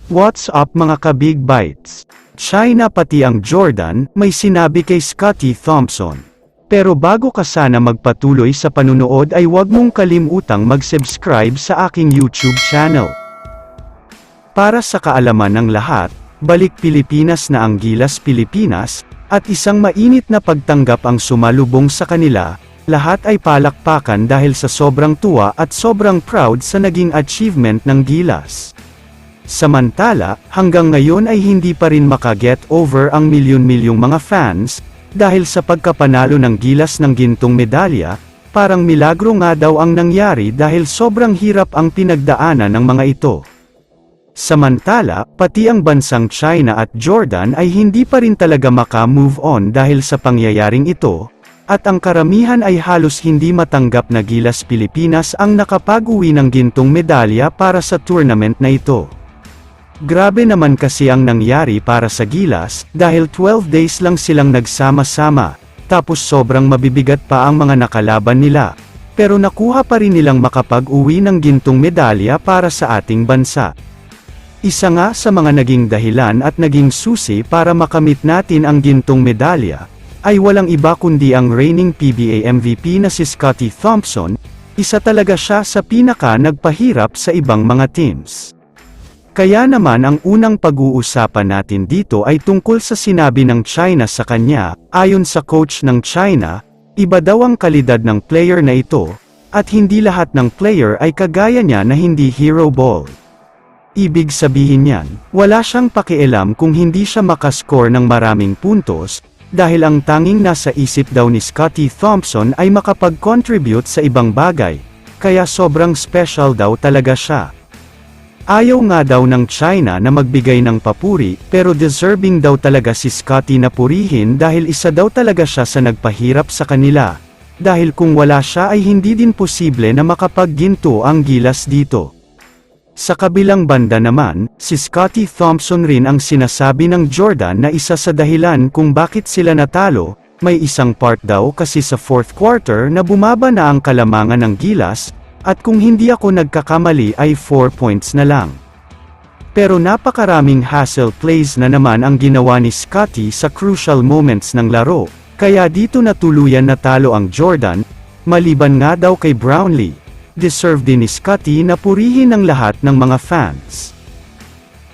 What's up mga ka-Big Bites? China pati ang Jordan, may sinabi kay Scottie Thompson. Pero bago ka sana magpatuloy sa panunood ay huwag mong kalimutang mag-subscribe sa aking YouTube channel. Para sa kaalaman ng lahat, balik Pilipinas na ang Gilas Pilipinas, at isang mainit na pagtanggap ang sumalubong sa kanila, lahat ay palakpakan dahil sa sobrang tuwa at sobrang proud sa naging achievement ng Gilas. Samantala, hanggang ngayon ay hindi pa rin makaget over ang milyon-milyong mga fans, dahil sa pagkapanalo ng Gilas ng gintong medalya, parang milagro nga daw ang nangyari dahil sobrang hirap ang pinagdaanan ng mga ito. Samantala, pati ang bansang China at Jordan ay hindi pa rin talaga maka-move on dahil sa pangyayaring ito, at ang karamihan ay halos hindi matanggap na Gilas Pilipinas ang nakapag-uwi ng gintong medalya para sa tournament na ito. Grabe naman kasi ang nangyari para sa Gilas, dahil 12 days lang silang nagsama-sama, tapos sobrang mabibigat pa ang mga nakalaban nila, pero nakuha pa rin nilang makapag-uwi ng gintong medalya para sa ating bansa. Isa nga sa mga naging dahilan at naging susi para makamit natin ang gintong medalya, ay walang iba kundi ang reigning PBA MVP na si Scottie Thompson, isa talaga siya sa pinaka-nagpahirap sa ibang mga teams. Kaya naman ang unang pag-uusapan natin dito ay tungkol sa sinabi ng China sa kanya, ayon sa coach ng China, iba daw ang kalidad ng player na ito, at hindi lahat ng player ay kagaya niya na hindi hero ball. Ibig sabihin niyan, wala siyang pakialam kung hindi siya makascore ng maraming puntos, dahil ang tanging nasa isip daw ni Scottie Thompson ay makapag-contribute sa ibang bagay, kaya sobrang special daw talaga siya. Ayaw nga daw ng China na magbigay ng papuri, pero deserving daw talaga si Scottie na purihin dahil isa daw talaga siya sa nagpahirap sa kanila. Dahil kung wala siya ay hindi din posible na makapagginto ang Gilas dito. Sa kabilang banda naman, si Scottie Thompson rin ang sinasabi ng Jordan na isa sa dahilan kung bakit sila natalo, may isang part daw kasi sa fourth quarter na bumaba na ang kalamangan ng Gilas, at kung hindi ako nagkakamali ay 4 points na lang. Pero napakaraming hustle plays na naman ang ginawa ni Scottie sa crucial moments ng laro, kaya dito na tuluyan natalo ang Jordan, maliban nga daw kay Brownlee. Deserve din ni Scottie na purihin ng lahat ng mga fans.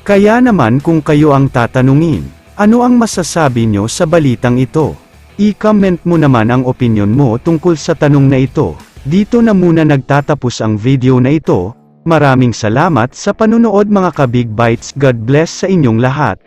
Kaya naman kung kayo ang tatanungin, ano ang masasabi nyo sa balitang ito? I-comment mo naman ang opinion mo tungkol sa tanong na ito. Dito na muna nagtatapos ang video na ito. Maraming salamat sa panunood mga ka-Big Bites. God bless sa inyong lahat.